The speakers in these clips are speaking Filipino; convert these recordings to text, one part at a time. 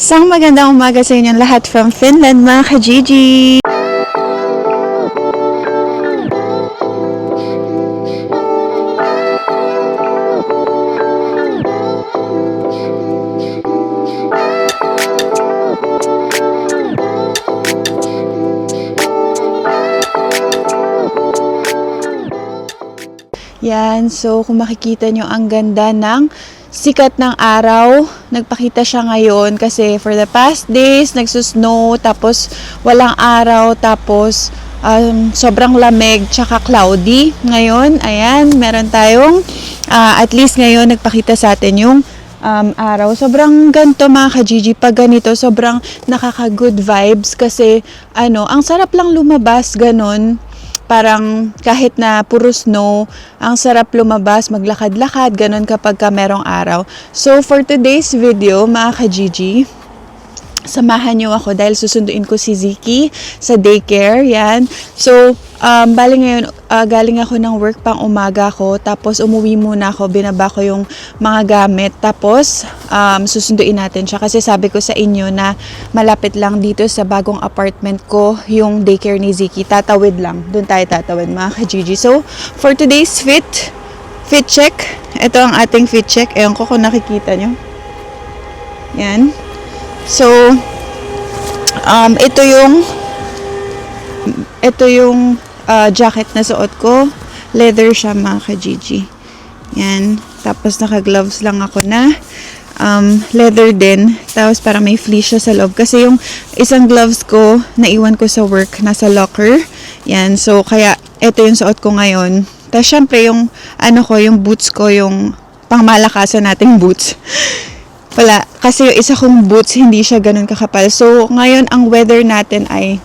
Isang magandang umaga sa inyong lahat from Finland, mga ka-Gigi! Yan, so kung makikita nyo, ang ganda ng sikat ng araw. Nagpakita siya ngayon kasi for the past days, nagsusnow, tapos walang araw, tapos sobrang lamig, tsaka cloudy. Ngayon, ayan, meron tayong, at least ngayon, nagpakita sa atin yung araw. Sobrang ganito mga ka-Gigi, pag ganito, sobrang nakaka-good vibes kasi, ang sarap lang lumabas, ganun. Parang kahit na puro snow, ang sarap lumabas, maglakad-lakad, ganun kapag ka merong araw. So, for today's video, mga ka-Gigi, samahan niyo ako dahil susunduin ko si Ziki sa daycare, yan. So, bali ngayon, galing ako ng work pang umaga ko, tapos umuwi muna ako, binaba ko yung mga gamit, tapos susunduin natin siya kasi sabi ko sa inyo na malapit lang dito sa bagong apartment ko yung daycare ni Ziki, tatawid lang, dun tayo tatawid mga ka-Gigi. So, for today's fit check, ito ang ating fit check, ewan ko kung nakikita nyo, yan. So, ito yung jacket na suot ko. Leather siya mga ka-Gigi. Yan. Tapos naka-gloves lang ako na leather din. Tapos parang may fleece siya sa loob. Kasi yung isang gloves ko, naiwan ko sa work, nasa locker. Yan. So, kaya ito yung suot ko ngayon. Tapos syempre yung yung boots ko, yung pangmalakasan nating boots. Wala, kasi yung isa kong boots, hindi siya ganun kakapal. So, ngayon, ang weather natin ay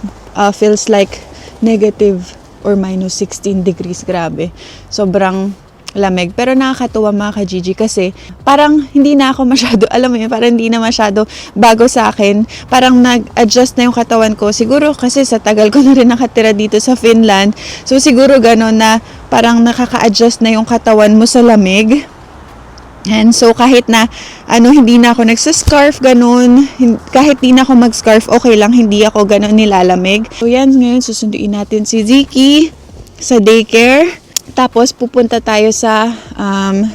feels like negative or minus 16 degrees. Grabe. Sobrang lamig. Pero nakakatuwa mga ka-Gigi kasi parang hindi na ako masyado, alam mo yun, parang hindi na masyado bago sa akin. Parang nag-adjust na yung katawan ko. Siguro kasi sa tagal ko na rin nakatira dito sa Finland. So, siguro ganun na parang nakaka-adjust na yung katawan mo sa lamig. And so, kahit na, hindi na ako nagsascarf, ganun. Kahit di na ako mag-scarf, okay lang, hindi ako ganun nilalamig. So, yan, ngayon susunduin natin si Ziki sa daycare. Tapos, pupunta tayo sa,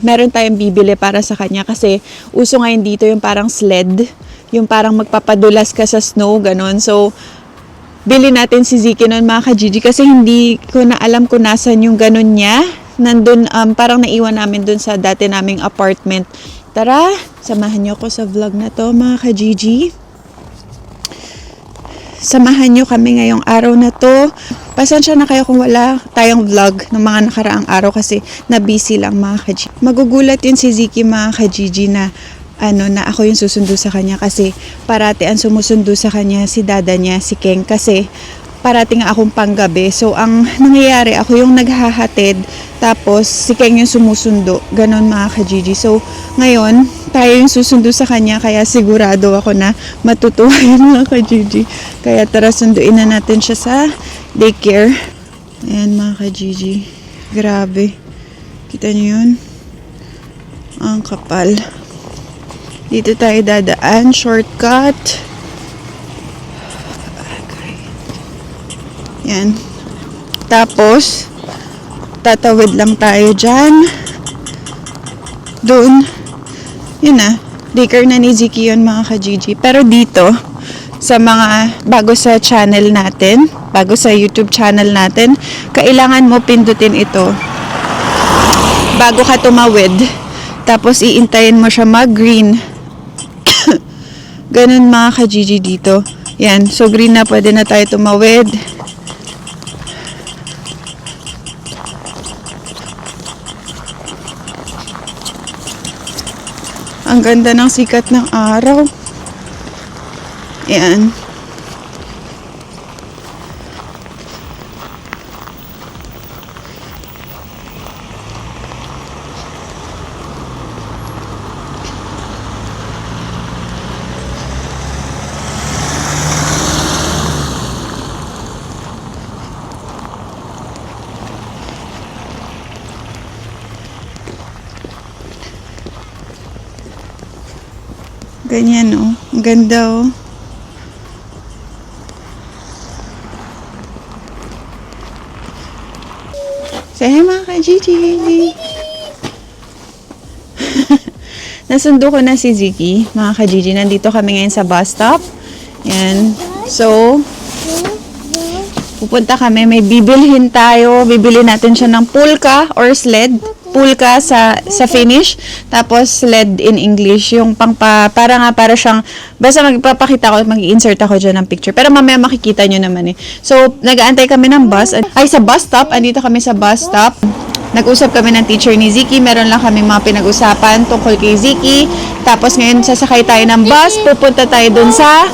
meron tayong bibili para sa kanya kasi uso ngayon dito yung parang sled. Yung parang magpapadulas ka sa snow, ganun. So, bili natin si Ziki nun mga ka-Gigi kasi hindi ko na alam kung nasan yung ganun niya. Nandun, parang naiwan namin dun sa dati naming apartment. Tara, samahan niyo ako sa vlog na to mga ka-Gigi. Samahan niyo kami ngayong araw na to. Pasensya na kayo kung wala tayong vlog ng mga nakaraang araw kasi na-busy lang mga ka-Gigi. Magugulat yun si Ziki mga ka-Gigi na na ako yung susundo sa kanya kasi parati ang sumusundo sa kanya si dada niya, si Keng, kasi parating akong panggabi. So, ang nangyayari, ako yung naghahatid, tapos si Keng yung sumusundo. Ganon mga ka-Gigi. So, ngayon, tayo yung susundo sa kanya, kaya sigurado ako na matutuwa yung mga ka-Gigi. Kaya tara, sunduin na natin siya sa daycare. Ayan mga ka-Gigi. Grabe. Kita niyo yun? Ang kapal. Dito tayo dadaan. Shortcut. Yan. Tapos, tatawid lang tayo dyan. Doon. Yun na. Daycare na ni Ziki yun mga ka-Gigi. Pero dito, sa mga bago sa channel natin, bago sa YouTube channel natin, kailangan mo pindutin ito. Bago ka tumawid. Tapos, iintayin mo siya mag-green. Ganun mga ka-Gigi dito. Yan. So, green na, pwede na tayo tumawid. Ang ganda ng sikat ng araw. Ayan. Ganyan, oh. Ang Ang ganda oh. Say hi mga ka-Gigi. Nasundo ko na si Ziki, mga ka-Gigi. Nandito kami ngayon sa bus stop. Yan. So, pupunta kami. May bibilhin tayo. Bibili natin siya ng pulka or sled. Pulka sa Finnish. Tapos sled in English. Yung para siyang, basta magpapakita ko, mag-insert ako dyan ng picture. Pero mamaya makikita nyo naman eh. So, nag-aantay kami ng bus. Ay, sa bus stop. Andito kami sa bus stop. Nag-usap kami ng teacher ni Ziki. Meron lang kami mga pinag-usapan tungkol kay Ziki. Tapos ngayon, sasakay tayo ng bus. Pupunta tayo dun sa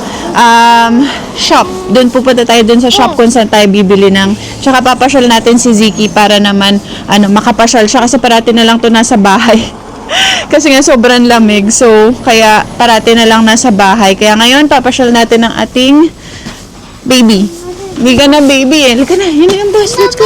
shop. Pupunta tayo dun sa shop kung saan tayo bibili ng... Tsaka papasyal natin si Ziki para naman makapasyal siya. Kasi parati na lang to nasa bahay. Kasi nga sobrang lamig. So, kaya parati na lang nasa bahay. Kaya ngayon, papasyal natin ang ating baby. Hindi ka na baby eh. Halika na. Yun yung bus. Let's go.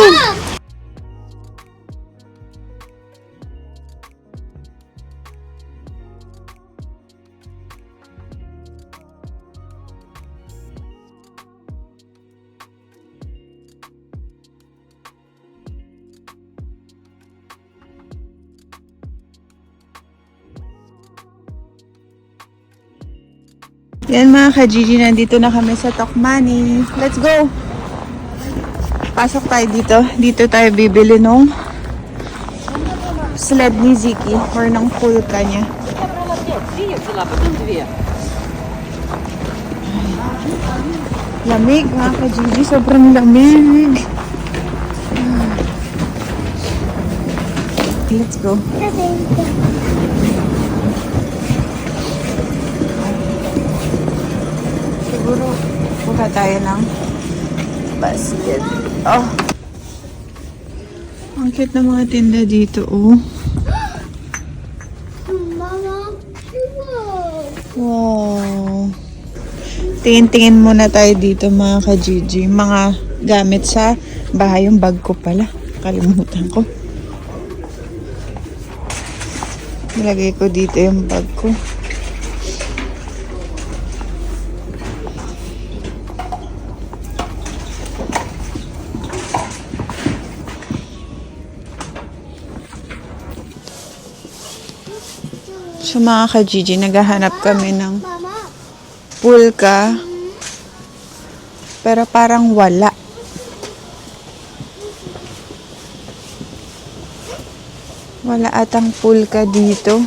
Yan mga ka-Gigi, nandito na kami sa Tokmanni. Let's go! Pasok tayo dito. Dito tayo bibili nung sled ni Ziki or ng pulka niya. Lamig mga ka-Gigi, sobrang lamig. Let's go. Siguro, buka tayo ng basket. Oh! Ang cute na mga tinda dito, oh. Wow! Tingin-tingin muna tayo dito, mga ka-Gigi. Mga gamit sa bahay. Yung bag ko pala. Kalimutan ko. Nilagay ko dito yung bag ko. So mga ka-Gigi, naghahanap kami ng pulka. Pero parang wala. Wala atang pulka dito.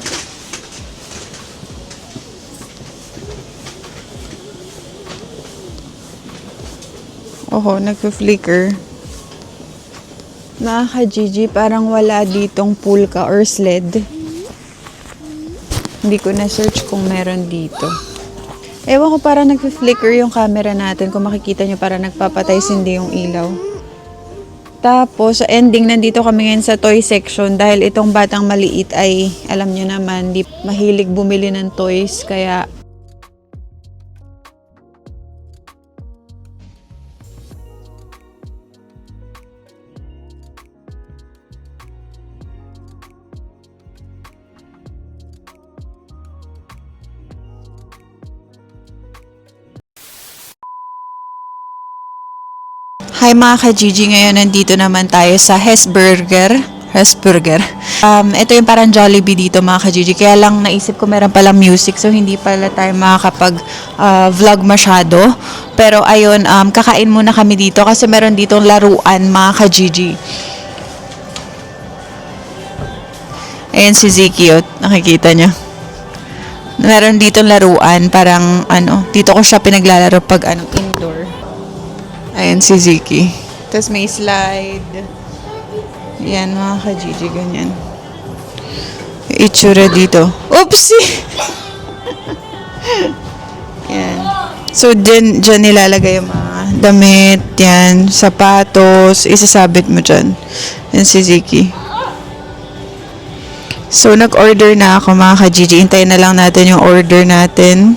Oho, nagpa-flicker. Mga ka-Gigi, parang wala ditong pulka or sled. Hindi ko na-search kung meron dito. Ewan ko, parang nagpa-flicker yung camera natin. Kung makikita nyo, parang nagpapatay sindi yung ilaw. Tapos, sa ending, nandito kami ngayon sa toy section. Dahil itong batang maliit ay, alam nyo naman, di mahilig bumili ng toys. Kaya, hi mga ka-Gigi, ngayon nandito naman tayo sa Hesburger. Ito yung parang Jollibee dito mga ka-Gigi. Kaya lang naisip ko meron palang music, so hindi pala tayo makakapag vlog masyado. Pero ayun, kakain muna kami dito kasi meron ditong laruan mga ka-Gigi. Ayan si Ziki, nakikita niyo. Meron ditong laruan, parang dito ko siya pinaglalaro pag indoor. Ayan si Ziki. Tapos may slide. Yan mga ka-Gigi, ganyan. Yung itsura dito. Oopsie! Yan. So, dyan nilalagay yung mga damit, yan, sapatos, isasabit mo dyan. Yan si Ziki. So, nag-order na ako mga ka-Gigi. Hintayin na lang natin yung order natin.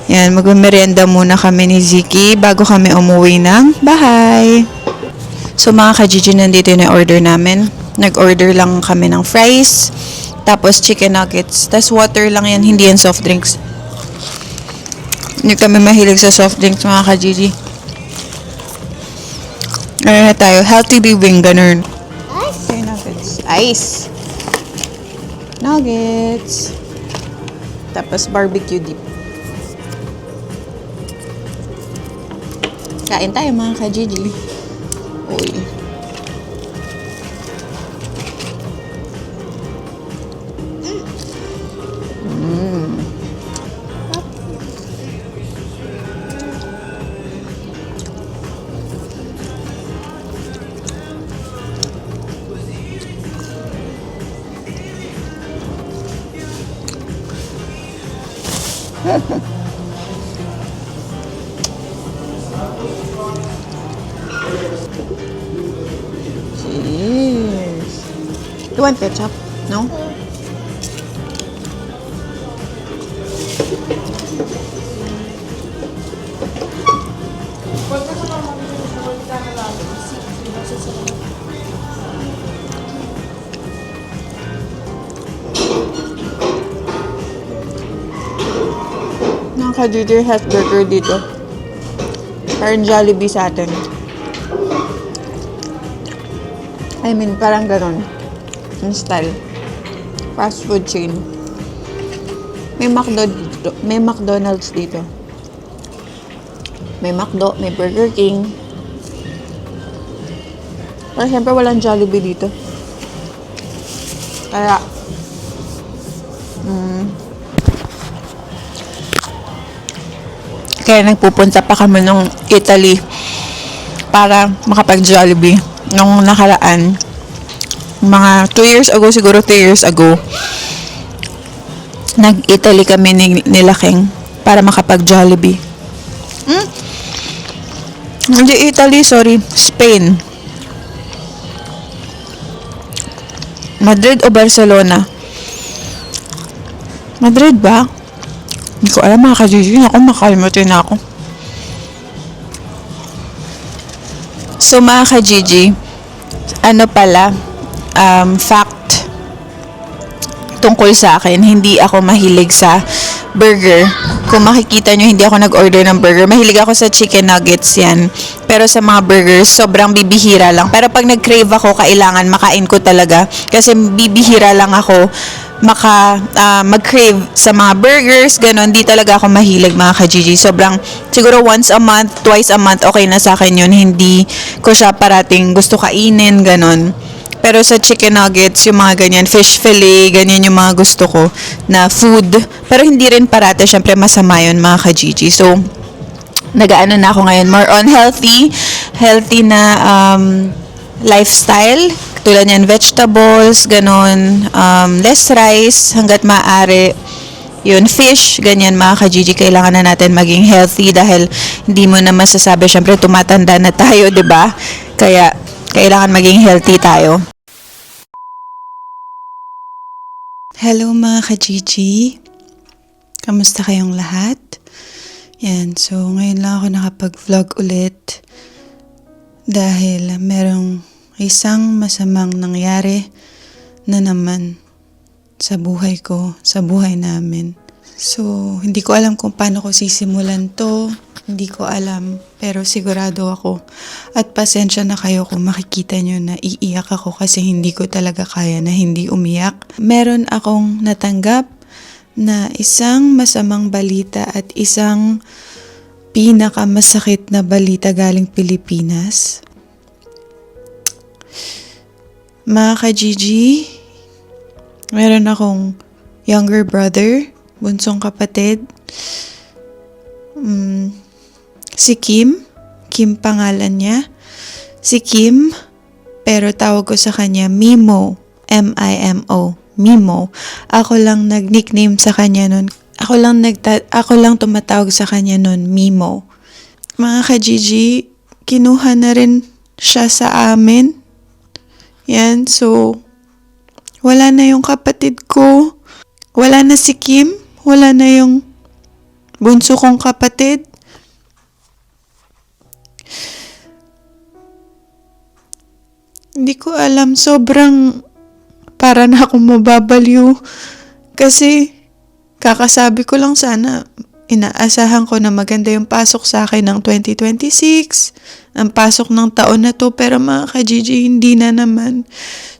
Yan, magmerienda muna kami ni Ziki bago kami umuwi ng bahay. So mga ka-Gigi, nandito yung order namin. Nag-order lang kami ng fries, tapos chicken nuggets, tapos water lang yan, hindi yan soft drinks. Hindi kami mahilig sa soft drinks, mga ka-Gigi. Ano na tayo? Healthy living, ganun. Okay, nuggets. Ice. Nuggets. Tapos barbecue dip. Kain tayo, mga ka-Gigi. Uy. Cheers. You want ketchup? No? Nakaka-Gigi health burger dito. Parang Jollibee sa atin. I mean, parang ganon. Yung style. Fast food chain. May McDonald's dito. May McDo, may Burger King. Pero syempre walang Jollibee dito. Kaya, kaya nagpupunta pa kami ng Italy para makapag-Jollibee. Nung nakaraan, mga 2 years ago, siguro 3 years ago, nag-Italy kami nila King para makapag-Jollibee. Hindi Italy, sorry, Spain. Madrid o Barcelona? Madrid ba? Hindi ko alam, mga ka-Gigi. Ako, makalimutin na ako. So, mga ka-Gigi, ano pala, fact tungkol sa akin, hindi ako mahilig sa burger. Kung makikita nyo, hindi ako nag-order ng burger. Mahilig ako sa chicken nuggets yan. Pero sa mga burgers, sobrang bibihira lang. Pero pag nag-crave ako, kailangan makain ko talaga. Kasi bibihira lang ako mag-crave sa mga burgers, gano'n. Di talaga ako mahilig, mga ka-Gigi. Sobrang, siguro once a month, twice a month, okay na sa akin yun. Hindi ko siya parating gusto kainin, gano'n. Pero sa chicken nuggets, yung mga ganyan, fish fillet, ganyan yung mga gusto ko na food. Pero hindi rin parate, syempre masama yun, mga ka-Gigi. So, nag-ano na ako ngayon, more on healthy na lifestyle. Tulad yan, vegetables, ganon, less rice, hanggat maaari. Yun, fish, ganyan, mga ka-Gigi, kailangan na natin maging healthy dahil hindi mo na masasabi, syempre tumatanda na tayo, 'di ba? Kaya kailangan maging healthy tayo. Hello, mga ka-Gigi. Kamusta kayong lahat? Yan, so ngayon lang ako nakapag-vlog ulit dahil merong isang masamang nangyari na naman sa buhay ko, sa buhay namin. So, hindi ko alam kung paano ko sisimulan to. Hindi ko alam, pero sigurado ako. At pasensya na kayo kung makikita nyo na iiyak ako kasi hindi ko talaga kaya na hindi umiyak. Meron akong natanggap na isang masamang balita at isang pinakamasakit na balita galing Pilipinas. Mga ka-Gigi, meron akong younger brother, bunsong kapatid. Si Kim pangalan niya. Si Kim, pero tawag ko sa kanya Mimo, M-I-M-O, Mimo. Ako lang nag-nickname sa kanya nun. Ako lang tumatawag sa kanya nun, Mimo. Mga ka-Gigi, kinuha na rin siya sa amin. Yan, so, wala na yung kapatid ko. Wala na si Kim. Wala na yung bunso kong kapatid. Hindi ko alam, sobrang para na akong mababaliw. Kasi, kakasabi ko lang sana, inaasahan ko na maganda yung pasok sa akin ng 2026, ang pasok ng taon na to, pero mga ka-Gigi, hindi na naman.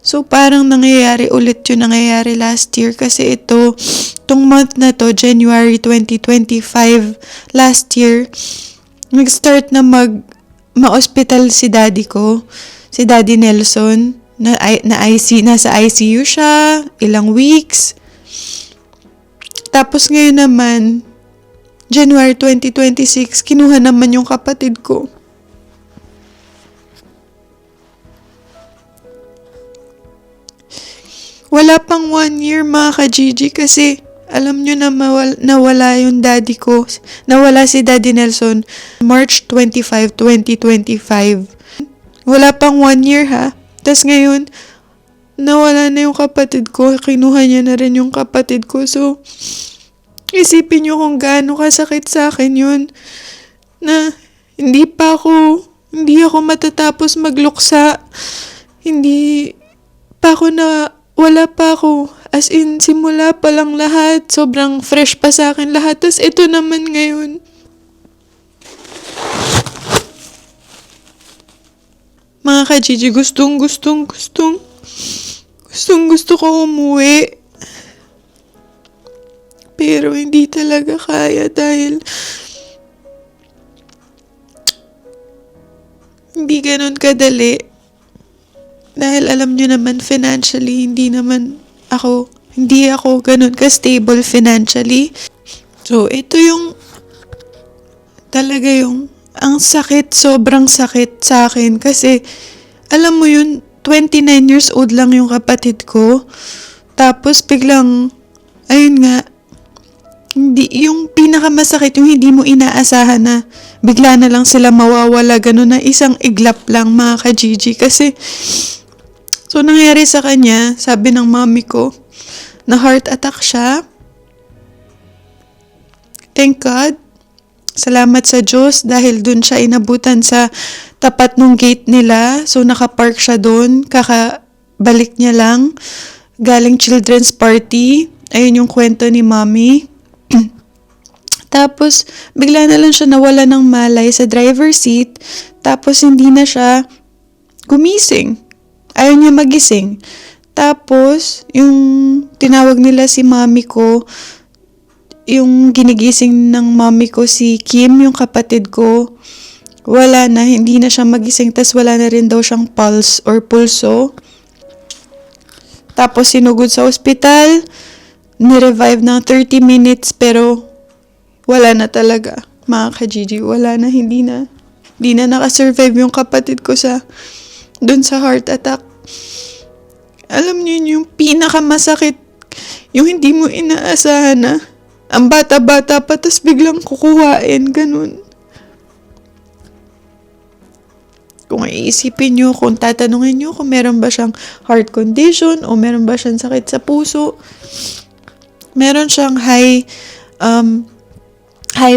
So, parang nangyayari ulit yung nangyayari last year kasi itong month na to, January 2025, last year, nag-start na ma-hospital si daddy ko, si Daddy Nelson, nasa ICU siya, ilang weeks. Tapos ngayon naman, January 2026, kinuha naman yung kapatid ko. Wala pang 1 year mga ka-Gigi kasi alam nyo na nawala yung daddy ko. Nawala si Daddy Nelson March 25, 2025. Wala pang 1 year ha. Tapos ngayon, nawala na yung kapatid ko. Kinuha niya na rin yung kapatid ko. So, isipin nyo kung gaano kasakit sa akin yun. Na hindi ako matatapos magluksa. Hindi pa ako wala pa ako. As in, simula pa lang lahat. Sobrang fresh pa sa akin lahat. Tapos ito naman ngayon. Mga ka-Gigi, gustong gusto ko umuwi. Pero hindi talaga kaya dahil hindi ganun kadali. Dahil alam nyo naman financially, hindi ako ganun ka-stable financially. So, ito talaga ang sakit, sobrang sakit sa akin kasi alam mo yun, 29 years old lang yung kapatid ko. Tapos biglang, ayun nga, yung pinakamasakit, yung hindi mo inaasahan na bigla na lang sila mawawala, ganun na isang iglap lang mga ka-Gigi. Kasi, so nangyari sa kanya, sabi ng mami ko, na heart attack siya. Thank God. Salamat sa Diyos dahil dun siya inabutan sa tapat ng gate nila. So nakapark siya dun, kakabalik niya lang. Galing children's party. Ayun yung kwento ni mami. Tapos, bigla na lang siya nawala ng malay sa driver's seat. Tapos, hindi na siya gumising. Ayaw niya magising. Tapos, yung tinawag nila si mami ko, yung ginigising ng mami ko si Kim, yung kapatid ko, wala na, hindi na siya magising. Tapos, wala na rin daw siyang pulse or pulso. Tapos, sinugod sa ospital, nirevive ng 30 minutes, pero wala na talaga, mga ka-Gigi. Wala na, hindi na nakasurvive yung kapatid ko dun sa heart attack. Alam niyo yung pinakamasakit, yung hindi mo inaasahan na ang bata-bata pa, tas biglang kukuhain, ganun. Kung iisipin nyo, kung tatanungin nyo kung meron ba siyang heart condition o meron ba siyang sakit sa puso, meron siyang high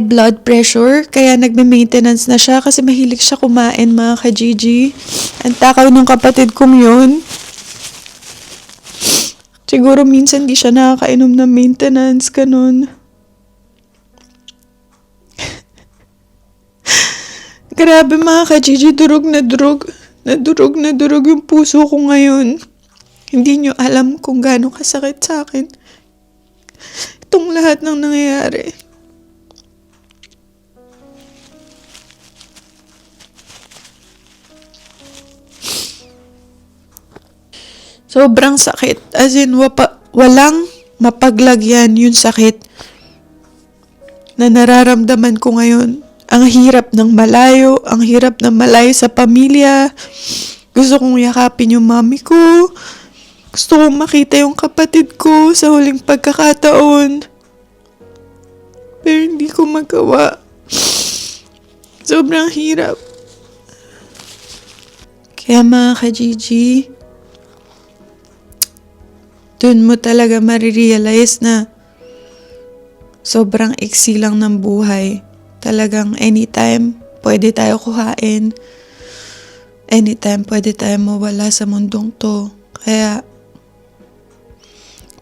blood pressure, kaya nagme-maintenance na siya kasi mahilig siya kumain, mga ka-Gigi. Ang takaw ng kapatid kong yun. Siguro minsan di siya nakakainom ng maintenance, ganun. Grabe mga ka-Gigi, durog na durog yung puso ko ngayon. Hindi nyo alam kung gaano kasakit sa akin itong lahat ng nangyayari. Sobrang sakit. As in, walang mapaglagyan yung sakit na nararamdaman ko ngayon. Ang hirap ng malayo sa pamilya. Gusto kong yakapin yung mami ko. Gusto kong makita yung kapatid ko sa huling pagkakataon. Pero hindi ko magawa. Sobrang hirap. Kaya mga ka-Gigi, dun mo talaga marirealize na sobrang iksi lang ng buhay. Talagang anytime, pwede tayo kuhain. Anytime, pwede tayo mawala sa mundong to. Kaya,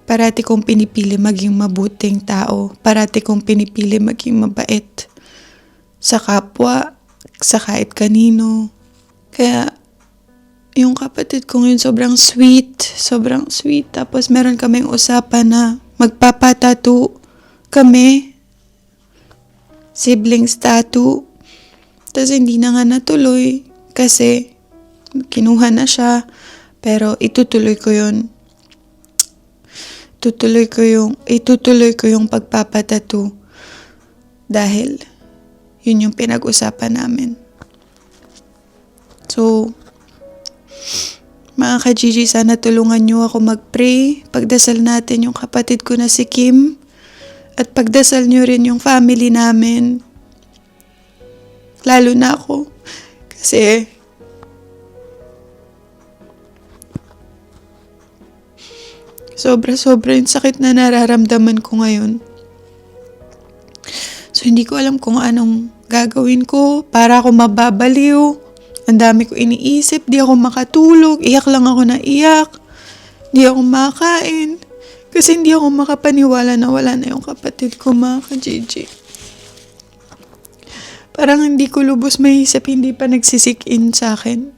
Parati kong pinipili maging mabuting tao. Parati kong pinipili maging mabait. Sa kapwa, sa kahit kanino. Kaya, yung kapatid kong yun sobrang sweet. Sobrang sweet. Tapos meron kaming usapan na magpapatattoo kami. Siblings tattoo. Tapos hindi na nga natuloy. Kasi, kinuha na siya. Pero itutuloy ko yun. Itutuloy ko yung pagpapatattoo. Dahil, yun yung pinag-usapan namin. So, mga ka-Gigi, sana tulungan nyo ako mag-pray. Pagdasal natin yung kapatid ko na si Kim. At pagdasal nyo rin yung family namin. Lalo na ako. Kasi, sobra-sobra yung sakit na nararamdaman ko ngayon. So, hindi ko alam kung anong gagawin ko para ako mababaliw. Ang dami ko iniisip, di ako makatulog, iyak lang ako na iyak. Di ako makain. Kasi hindi ako makapaniwala na wala na yung kapatid ko, mga ka-Gigi. Parang hindi ko lubos maisip, hindi pa nagsisik-in sa akin.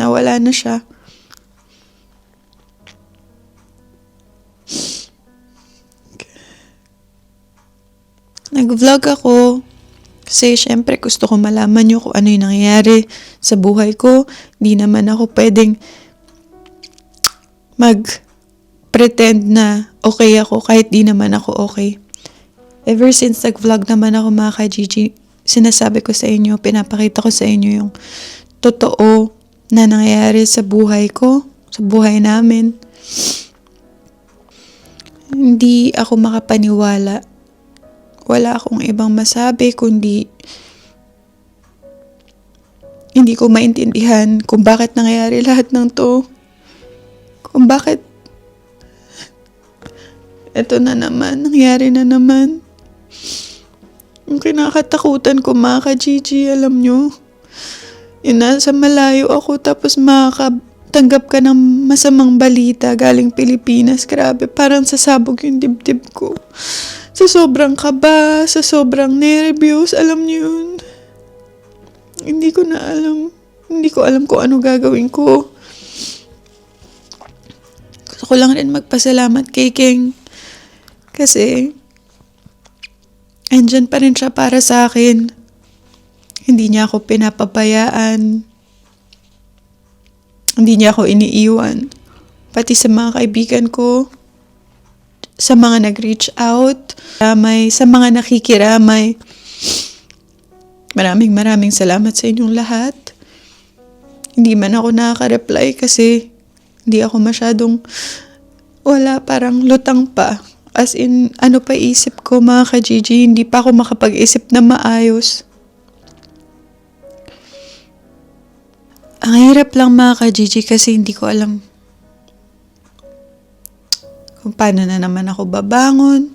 Nawala na siya. Nag-vlog ako kasi syempre gusto ko malaman nyo kung ano yung nangyayari sa buhay ko. Di naman ako pwedeng mag-pretend na okay ako kahit di naman ako okay. Ever since nag-vlog naman ako, mga ka-Gigi, sinasabi ko sa inyo, pinapakita ko sa inyo yung totoo na nangyayari sa buhay ko, sa buhay namin. Hindi ako makapaniwala. Wala akong ibang masabi kundi hindi ko maintindihan kung bakit nangyayari lahat ng to. Kung bakit eto na naman, nangyari na naman. Yung kinakatakutan ko, mga ka-Gigi, alam nyo, yung nasa malayo ako tapos makakatanggap ka ng masamang balita galing Pilipinas. Grabe, parang sasabog yung dibdib ko. Sa sobrang kaba, sa sobrang nervyos, alam niyo yun. Hindi ko alam kung ano gagawin ko. Gusto ko lang rin magpasalamat kay King. Kasi, andyan pa rin siya para sa akin. Hindi niya ako pinapabayaan. Hindi niya ako iniiwan. Pati sa mga kaibigan ko, sa mga nag-reach out, sa mga nakikiramay. Maraming salamat sa inyong lahat. Hindi man ako nakaka-reply kasi hindi ako masyadong parang lutang pa. As in, ano pa isip ko, mga ka-Gigi, hindi pa ako makapag-isip na maayos. Ang hirap lang, mga ka-Gigi, kasi hindi ko alam kung paano na naman ako babangon.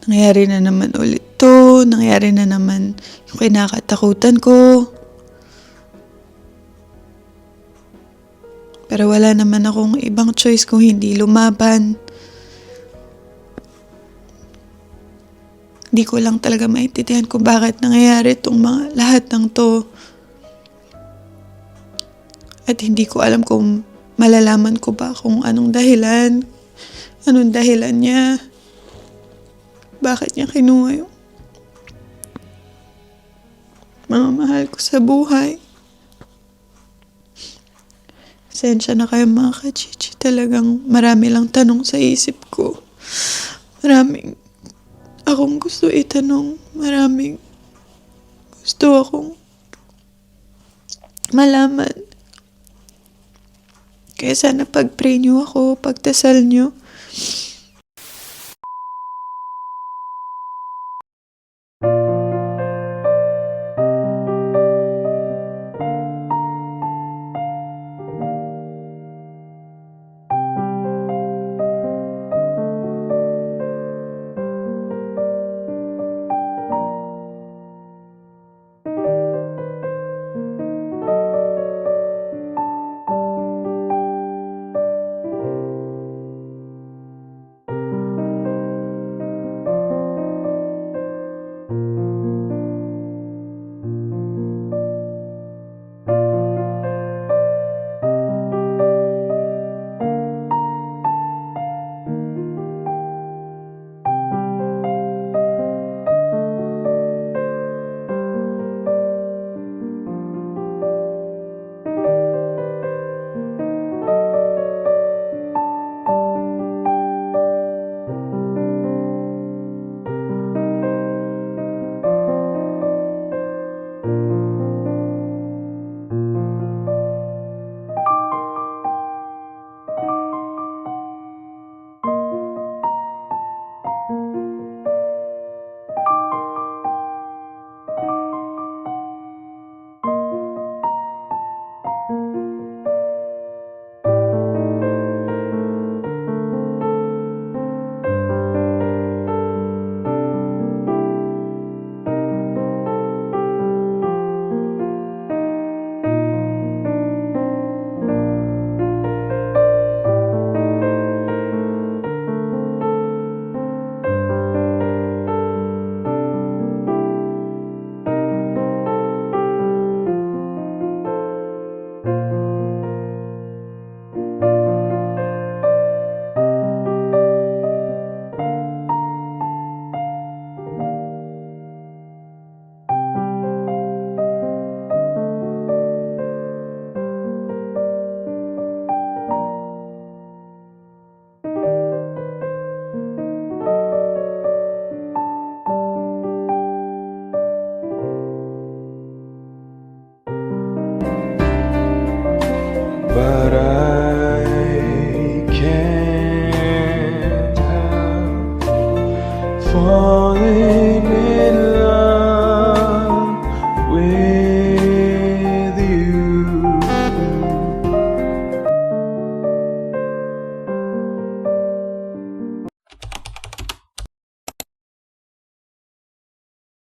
Nangyari na naman ulit to. Nangyari na naman yung kinakatakutan ko. Pero wala naman akong ibang choice kung hindi lumaban. Hindi ko lang talaga maintindihan kung bakit nangyayari itong lahat ng to. At hindi ko alam kung malalaman ko ba kung anong dahilan. Anong dahilan niya? Bakit niya kinuha yung mga mahal ko sa buhay? Pasensya na kayo, mga ka-Gigi. Talagang marami lang tanong sa isip ko. Maraming akong gusto itanong. Maraming gusto akong malaman. Kaya sana pag-pray niyo ako, pagdasal niyo.